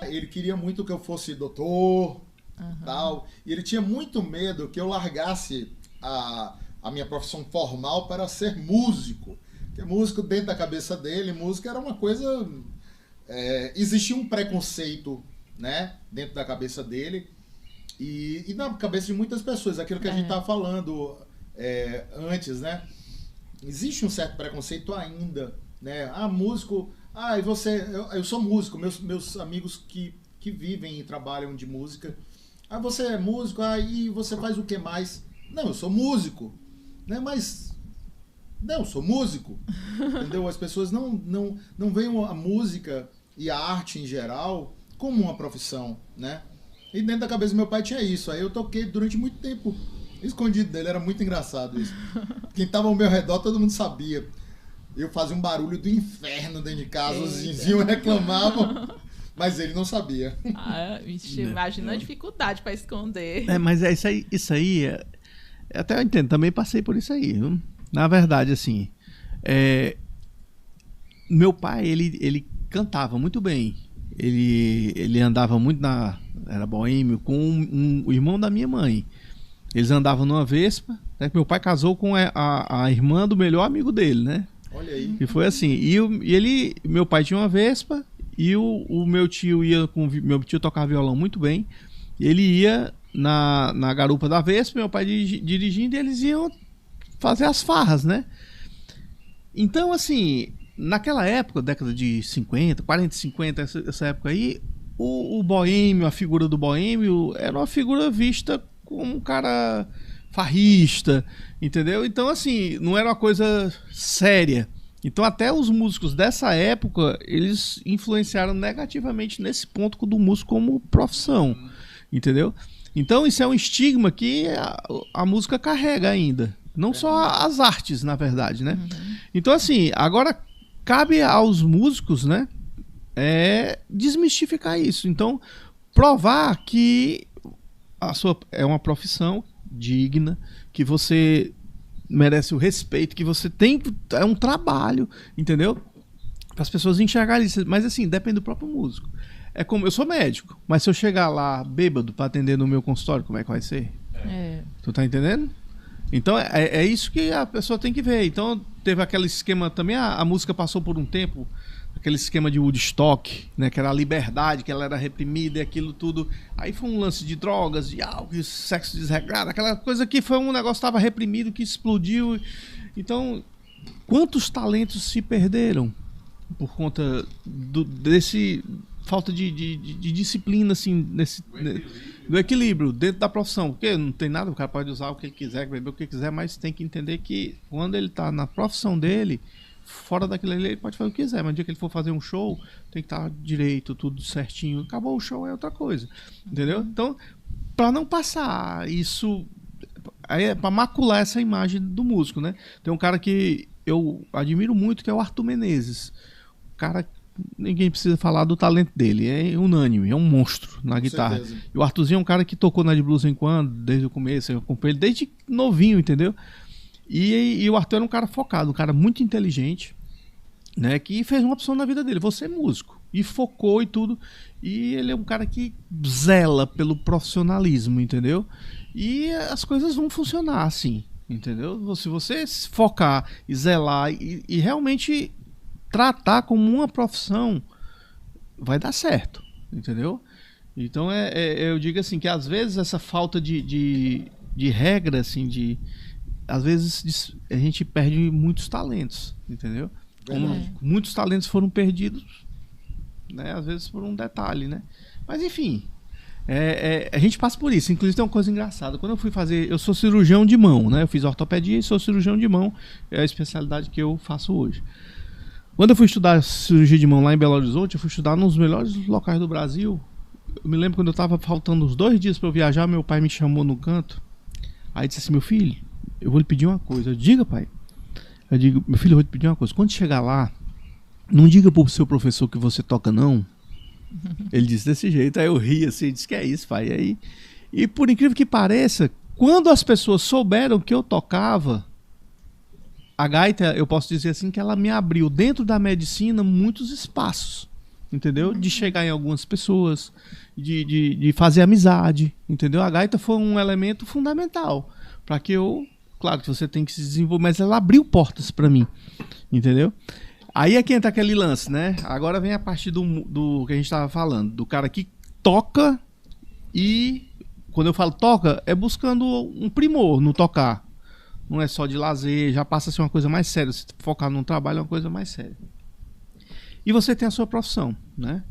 Ele queria muito que eu fosse doutor, tal, e ele tinha muito medo que eu largasse a minha profissão formal para ser músico. Porque músico, dentro da cabeça dele, música era uma coisa... existia um preconceito, né, dentro da cabeça dele e na cabeça de muitas pessoas, aquilo que a gente estava falando antes, né? Existe um certo preconceito ainda, né? Músico... e você... Eu sou músico, meus amigos que vivem e trabalham de música. Você é músico, e você faz o que mais? Não, eu sou músico, né? Mas... Não, eu sou músico, entendeu? As pessoas não veem a música e a arte em geral como uma profissão, né? E dentro da cabeça do meu pai tinha isso. Aí eu toquei durante muito tempo escondido dele, era muito engraçado isso. Quem tava ao meu redor, todo mundo sabia. Eu fazia um barulho do inferno dentro de casa, os vizinhos reclamavam, mas ele não sabia. Imagina a dificuldade para esconder. Mas isso aí até eu entendo, também passei por isso aí, viu? Na verdade, assim, meu pai, ele cantava muito bem. Ele andava muito era boêmio com o irmão da minha mãe. Eles andavam numa Vespa, né, que meu pai casou com a irmã do melhor amigo dele, né? Olha aí. E foi assim. Meu pai tinha uma Vespa e o meu tio meu tio tocava violão muito bem. Ele ia na garupa da Vespa, meu pai dirigindo, e eles iam fazer as farras, né? Então, assim, naquela época, década de 50, 40, 50, essa época aí, o boêmio, a figura do boêmio era uma figura vista como um cara farrista, entendeu? Então, assim, não era uma coisa séria. Então, até os músicos dessa época, eles influenciaram negativamente nesse ponto do músico como profissão, entendeu? Então, isso é um estigma que a música carrega ainda. Não só as artes, na verdade, né? Então, assim, agora cabe aos músicos, né, desmistificar isso. Então, provar que a sua é uma profissão digna, que você merece o respeito, que você é um trabalho, entendeu? Para as pessoas enxergarem isso. Mas, assim, depende do próprio músico. É como eu sou médico, mas se eu chegar lá bêbado para atender no meu consultório, como é que vai ser? Tu tá entendendo? Então é isso que a pessoa tem que ver. Então teve aquele esquema também, a música passou por um tempo, aquele esquema de Woodstock, né, que era a liberdade, que ela era reprimida e aquilo tudo. Aí foi um lance de drogas, de álcool, sexo desregrado, aquela coisa que foi um negócio que estava reprimido, que explodiu. Então, quantos talentos se perderam por conta desse falta de disciplina, assim, do equilíbrio dentro da profissão? Porque não tem nada, o cara pode usar o que ele quiser, beber o que quiser, mas tem que entender que quando ele tá na profissão dele, fora daquilo ali, ele pode fazer o que quiser, mas no dia que ele for fazer um show, tem que estar direito, tudo certinho. Acabou o show, é outra coisa, entendeu? Então, para não passar isso, aí é para macular essa imagem do músico, né? Tem um cara que eu admiro muito, que é o Arthur Menezes. O cara, ninguém precisa falar do talento dele, é unânime, é um monstro na guitarra. Certeza. E o Arthurzinho é um cara que tocou na de blues em quando, desde o começo, eu acompanho ele desde novinho, entendeu? E o Arthur era um cara focado, um cara muito inteligente, né, que fez uma opção na vida dele, vou ser músico, e focou e tudo, e ele é um cara que zela pelo profissionalismo, entendeu? E as coisas vão funcionar assim, entendeu? Se você focar e zelar e realmente tratar como uma profissão, vai dar certo, entendeu? Então eu digo assim, que às vezes essa falta de regra, assim, às vezes a gente perde muitos talentos, entendeu? Muitos talentos foram perdidos, né? Às vezes por um detalhe, né? Mas enfim, a gente passa por isso. Inclusive tem uma coisa engraçada, quando eu fui fazer, eu sou cirurgião de mão, né? Eu fiz ortopedia e sou cirurgião de mão, é a especialidade que eu faço hoje. Quando eu fui estudar cirurgia de mão lá em Belo Horizonte, eu fui estudar nos melhores locais do Brasil. Eu me lembro quando eu estava faltando uns 2 dias para eu viajar, meu pai me chamou no canto, aí disse assim: meu filho, eu vou lhe pedir uma coisa. Eu diga, pai. Eu digo: meu filho, eu vou te pedir uma coisa. Quando chegar lá, não diga pro seu professor que você toca, não. Ele disse desse jeito. Aí eu ri assim, disse: que é isso, pai? E por incrível que pareça, quando as pessoas souberam que eu tocava, a gaita, eu posso dizer assim, que ela me abriu dentro da medicina muitos espaços. entendeu? De chegar em algumas pessoas, de fazer amizade, entendeu? A gaita foi um elemento fundamental para que eu... Claro que você tem que se desenvolver, mas ela abriu portas para mim, entendeu? Aí é que entra aquele lance, né? Agora vem a parte do que a gente estava falando, do cara que toca e... Quando eu falo toca, é buscando um primor no tocar. Não é só de lazer, já passa a ser uma coisa mais séria. Se focar num trabalho é uma coisa mais séria. E você tem a sua profissão, né?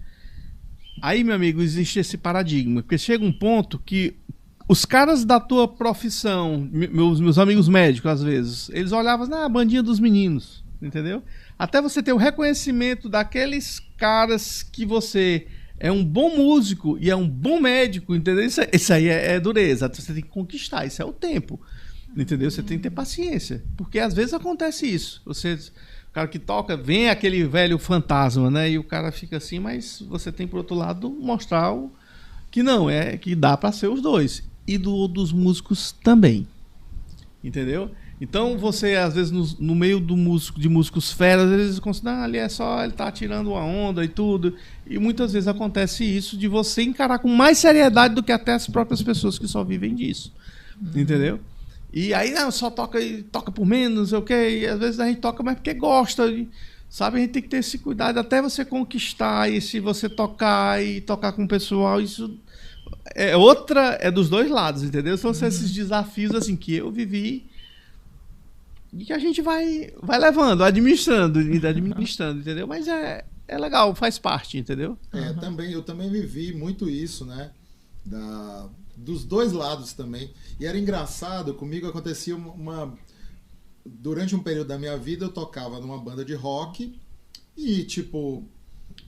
Aí, meu amigo, existe esse paradigma. Porque chega um ponto que os caras da tua profissão, meus amigos médicos, às vezes, eles olhavam na bandinha dos meninos, entendeu? Até você ter o reconhecimento daqueles caras que você é um bom músico e é um bom médico, entendeu? Isso aí é dureza. Você tem que conquistar, isso é o tempo, entendeu? Você tem que ter paciência, porque às vezes acontece isso. O cara que toca, vem aquele velho fantasma, né? E o cara fica assim, mas você tem, por outro lado, mostrar que não, que dá para ser os dois. E dos músicos também, entendeu? Então você, às vezes, no meio de músicos feras, eles consideram, ali é só ele tá tirando uma onda e tudo. E muitas vezes acontece isso de você encarar com mais seriedade do que até as próprias pessoas que só vivem disso. Entendeu? E aí só toca por menos, não sei o quê. E às vezes a gente toca mais porque gosta. Sabe? A gente tem que ter esse cuidado até você conquistar. E se você tocar e tocar com o pessoal, isso é dos dois lados, entendeu? São esses desafios assim que eu vivi. E que a gente vai levando, administrando, entendeu? Mas é legal, faz parte, entendeu? Eu também vivi muito isso, né? Dos dois lados também. E era engraçado, comigo acontecia durante um período da minha vida, eu tocava numa banda de rock e, tipo,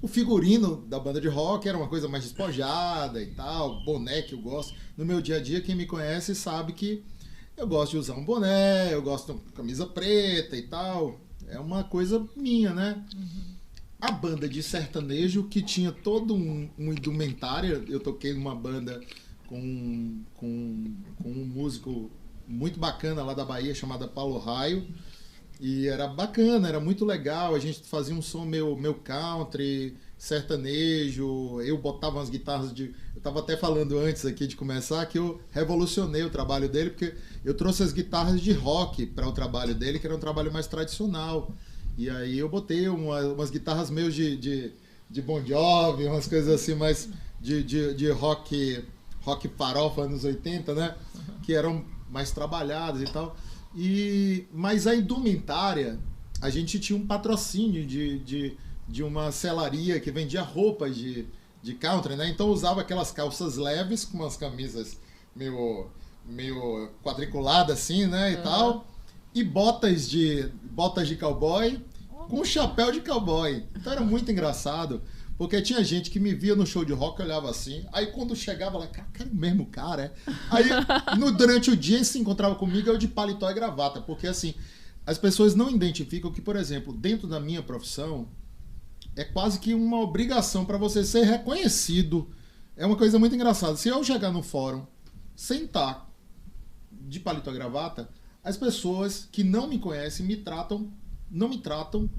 o figurino da banda de rock era uma coisa mais despojada e tal, boné que eu gosto. No meu dia a dia, quem me conhece sabe que eu gosto de usar um boné, eu gosto de camisa preta e tal. É uma coisa minha, né? A banda de sertanejo, que tinha todo um indumentário. Eu toquei numa banda com um músico muito bacana lá da Bahia, chamada Paulo Raio. E era bacana, era muito legal. A gente fazia um som meu country, sertanejo. Eu botava umas guitarras Eu estava até falando antes aqui de começar que eu revolucionei o trabalho dele, porque eu trouxe as guitarras de rock para o trabalho dele, que era um trabalho mais tradicional. E aí eu botei umas guitarras meio de Bon Jovi, umas coisas assim mais de rock farofa anos 80, né? Que eram mais trabalhadas e tal. Mas a indumentária, a gente tinha um patrocínio de uma selaria que vendia roupas de country, né? Então eu usava aquelas calças leves com umas camisas meio quadriculadas assim, né? E tal. E botas de cowboy com chapéu de cowboy. Então era muito engraçado, porque tinha gente que me via no show de rock e olhava assim. Aí quando chegava lá, cara, é o mesmo cara, é? Aí durante o dia ele se encontrava comigo, eu de paletó e gravata, porque assim, as pessoas não identificam que, por exemplo, dentro da minha profissão, é quase que uma obrigação para você ser reconhecido. É uma coisa muito engraçada. Se eu chegar no fórum, sentar de paletó e gravata, as pessoas que não me conhecem não me tratam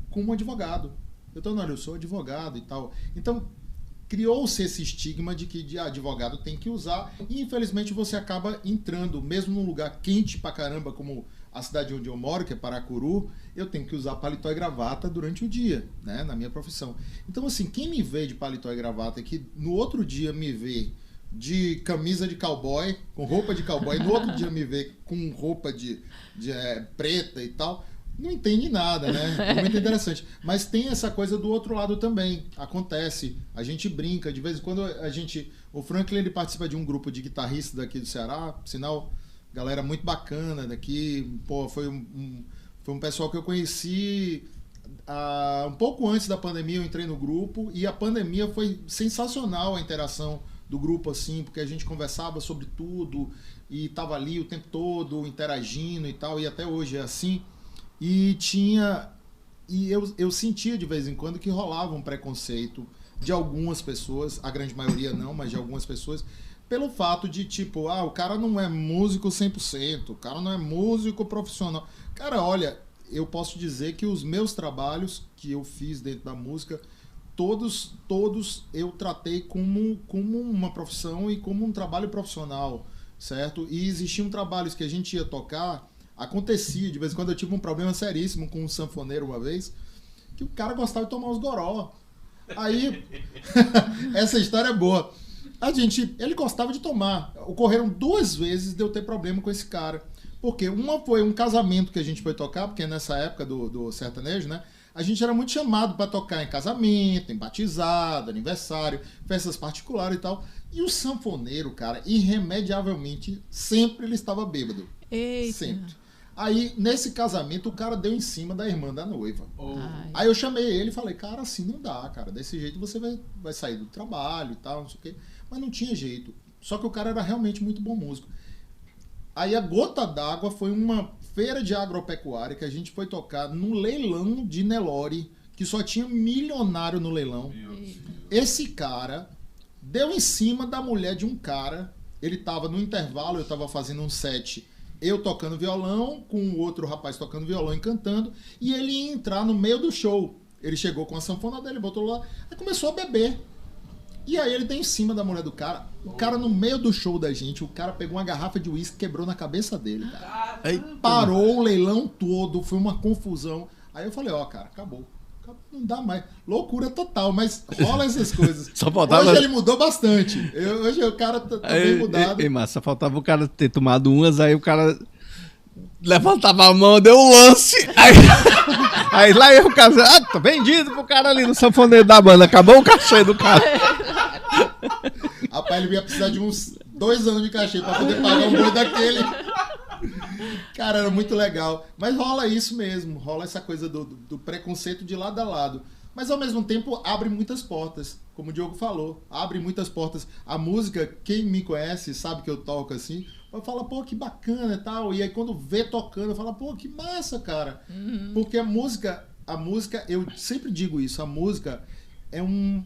como um advogado. Então, olha, eu sou advogado e tal. Então, criou-se esse estigma de que advogado tem que usar, e infelizmente você acaba entrando, mesmo num lugar quente pra caramba, como a cidade onde eu moro, que é Paracuru, eu tenho que usar paletó e gravata durante o dia, né, na minha profissão. Então, assim, quem me vê de paletó e gravata e que no outro dia me vê de camisa de cowboy, com roupa de cowboy, no outro dia me vê com roupa preta e tal, não entende nada, né? É muito interessante. Mas tem essa coisa do outro lado também. Acontece. A gente brinca. De vez em quando o Franklin, ele participa de um grupo de guitarristas daqui do Ceará. Sinal, galera muito bacana daqui. Pô, foi um pessoal que eu conheci um pouco antes da pandemia. Eu entrei no grupo e a pandemia foi sensacional, a interação do grupo, assim, porque a gente conversava sobre tudo e tava ali o tempo todo interagindo e tal. E até hoje é assim. E eu sentia de vez em quando que rolava um preconceito de algumas pessoas, a grande maioria não, mas de algumas pessoas, pelo fato de, tipo, o cara não é músico 100%, o cara não é músico profissional. Cara, olha, eu posso dizer que os meus trabalhos que eu fiz dentro da música, todos eu tratei como uma profissão e como um trabalho profissional, certo? E existiam trabalhos que a gente ia tocar, acontecia, de vez em quando eu tive um problema seríssimo com um sanfoneiro uma vez, que o cara gostava de tomar os goró. Aí, essa história é boa. Ele gostava de tomar. Ocorreram 2 vezes de eu ter problema com esse cara. Porque uma foi um casamento que a gente foi tocar, porque nessa época do sertanejo, né? A gente era muito chamado para tocar em casamento, em batizado, aniversário, festas particulares e tal. E o sanfoneiro, cara, irremediavelmente, sempre ele estava bêbado. Eita. Sempre. Aí, nesse casamento, o cara deu em cima da irmã da noiva. Aí eu chamei ele e falei, cara, assim não dá, cara. Desse jeito você vai sair do trabalho e tal, não sei o quê. Mas não tinha jeito. Só que o cara era realmente muito bom músico. Aí a gota d'água foi uma feira de agropecuária que a gente foi tocar no leilão de Nelore, que só tinha milionário no leilão. Esse cara deu em cima da mulher de um cara. Ele tava no intervalo, eu tava fazendo um set, eu tocando violão, com o outro rapaz tocando violão e cantando, e ele ia entrar no meio do show. Ele chegou com a sanfona dele, botou lá, e começou a beber. E aí ele deu em cima da mulher do cara. O cara, no meio do show da gente, o cara pegou uma garrafa de uísque e quebrou na cabeça dele, cara. Aí parou o leilão todo, foi uma confusão. Aí eu falei, cara, acabou. Não dá mais. Loucura total, mas rola essas coisas. Só faltava... Hoje ele mudou bastante. Hoje o cara tá bem mudado. Mas só faltava o cara ter tomado umas, aí o cara levantava a mão, deu um lance. Aí lá eu o cara, tá vendido pro cara ali no sanfoneiro da banda. Acabou o cachê do cara. Rapaz, ele ia precisar de uns 2 anos de cachê pra poder pagar um boi daquele. Cara, era muito legal. Mas rola isso mesmo. Rola essa coisa do preconceito de lado a lado. Mas ao mesmo tempo abre muitas portas. Como o Diogo falou, abre muitas portas. A música, quem me conhece sabe que eu toco assim, fala, pô, que bacana e tal. E aí quando vê tocando, fala, pô, que massa, cara. Porque a música, eu sempre digo isso, a música é um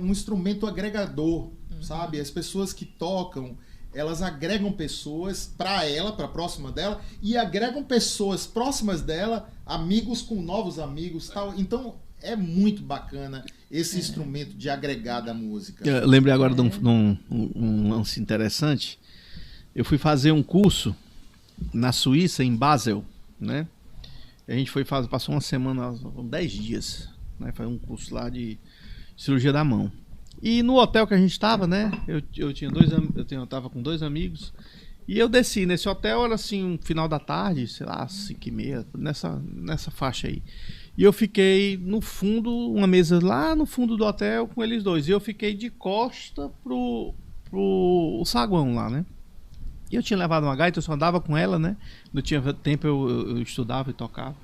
instrumento agregador, sabe? As pessoas que tocam, elas agregam pessoas para próxima dela, e agregam pessoas próximas dela, amigos com novos amigos, tal. Então é muito bacana esse instrumento de agregar da música. Eu lembrei agora de um lance interessante. Eu fui fazer um curso na Suíça, em Basel, né? A gente passou uma semana, 10 dias, né? Foi um curso lá de cirurgia da mão. E no hotel que a gente estava, né? Eu tava com 2 amigos. E eu desci nesse hotel, era assim, um final da tarde, sei lá, 5h30, nessa faixa aí. E eu fiquei no fundo, uma mesa lá no fundo do hotel com eles dois. E eu fiquei de costa pro saguão lá, né? E eu tinha levado uma gaita, eu só andava com ela, né? Não tinha tempo, eu estudava e tocava.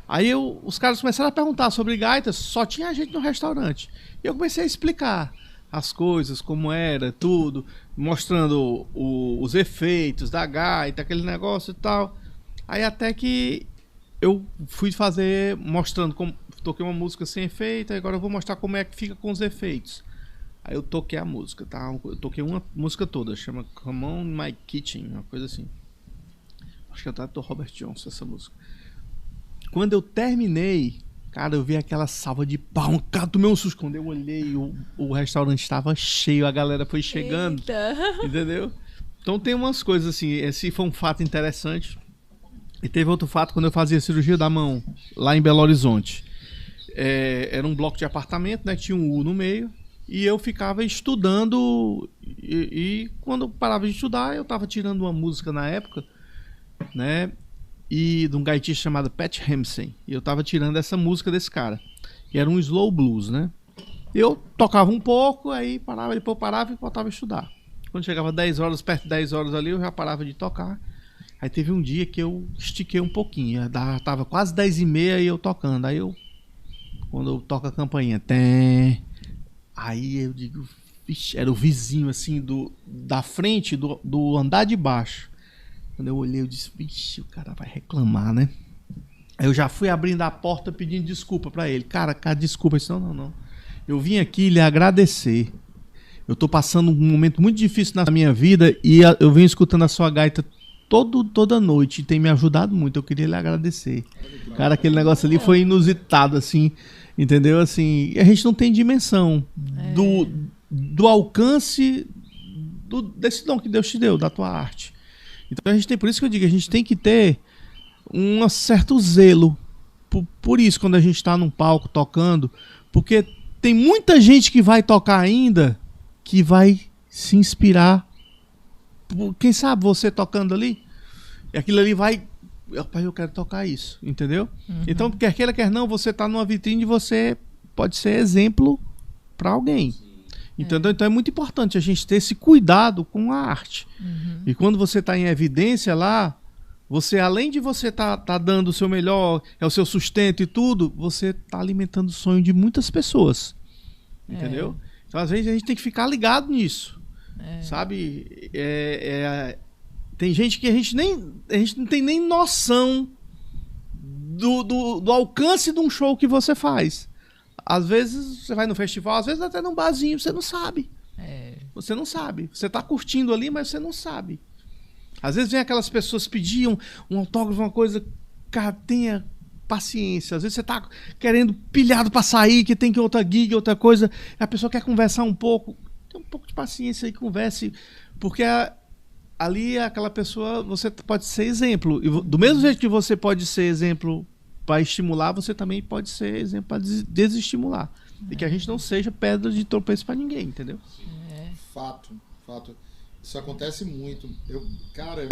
Aí os caras começaram a perguntar sobre gaitas, só tinha gente no restaurante. E eu comecei a explicar as coisas, como era, tudo, mostrando os efeitos da gaita, aquele negócio e tal. Aí até que eu fui mostrando como toquei uma música sem efeito, agora eu vou mostrar como é que fica com os efeitos. Aí eu toquei a música, tá? Eu toquei uma música toda, chama Come On My Kitchen, uma coisa assim. Acho que é do Robert Johnson essa música. Quando eu terminei, cara, eu vi aquela salva de palmas, cara, tomei um susto. Quando eu olhei, o restaurante estava cheio, a galera foi chegando. Eita. Entendeu? Então tem umas coisas assim, esse foi um fato interessante. E teve outro fato quando eu fazia cirurgia da mão, lá em Belo Horizonte. Era um bloco de apartamento, né? Tinha um U no meio. E eu ficava estudando. E quando eu parava de estudar, eu estava tirando uma música na época, né? E de um gaitista chamado Pat Hemsen. E eu tava tirando essa música desse cara. E era um slow blues, né? Eu tocava um pouco, aí parava, depois eu parava e voltava a estudar. Quando chegava 10 horas, perto de 10 horas ali, eu já parava de tocar. Aí teve um dia que eu estiquei um pouquinho. Tava quase 10h30 e eu tocando. Aí quando eu toco a campainha, aí eu digo, vixe, era o vizinho assim da frente do andar de baixo. Quando eu olhei, eu disse, vixe, o cara vai reclamar, né? Aí eu já fui abrindo a porta pedindo desculpa pra ele. Cara, desculpa. Eu disse, não. Eu vim aqui lhe agradecer. Eu tô passando um momento muito difícil na minha vida e eu venho escutando a sua gaita toda noite, tem me ajudado muito. Eu queria lhe agradecer. Cara, aquele negócio ali foi inusitado, assim, entendeu? Assim, a gente não tem dimensão do alcance desse dom que Deus te deu, da tua arte. Então a gente tem, por isso que eu digo, a gente tem que ter um certo zelo por isso, quando a gente está num palco tocando, porque tem muita gente que vai tocar ainda, que vai se inspirar. Quem sabe você tocando ali, e aquilo ali vai, rapaz, eu quero tocar isso, entendeu? Então, quer queira, quer não, você está numa vitrine e você pode ser exemplo para alguém. Entendeu? Então é muito importante a gente ter esse cuidado com a arte. E quando você está em evidência lá, você, além de você tá dando o seu melhor, é o seu sustento e tudo, você tá alimentando o sonho de muitas pessoas. Entendeu? Então, às vezes, a gente tem que ficar ligado nisso. Sabe? Tem gente que a gente não tem nem noção do alcance de um show que você faz. Às vezes, você vai no festival, às vezes até num barzinho, você não sabe. Você não sabe. Você tá curtindo ali, mas você não sabe. Às vezes vem aquelas pessoas pediam um autógrafo, uma coisa, cara, tenha paciência. Às vezes você tá querendo pilhado pra sair, que tem que outra gig, outra coisa, a pessoa quer conversar um pouco. Tem um pouco de paciência e converse, porque ali aquela pessoa, você pode ser exemplo. E do mesmo jeito que você pode ser exemplo para estimular, você também pode ser exemplo para desestimular. E que a gente não seja pedra de tropeço para ninguém, entendeu? Fato. Isso acontece muito. Cara,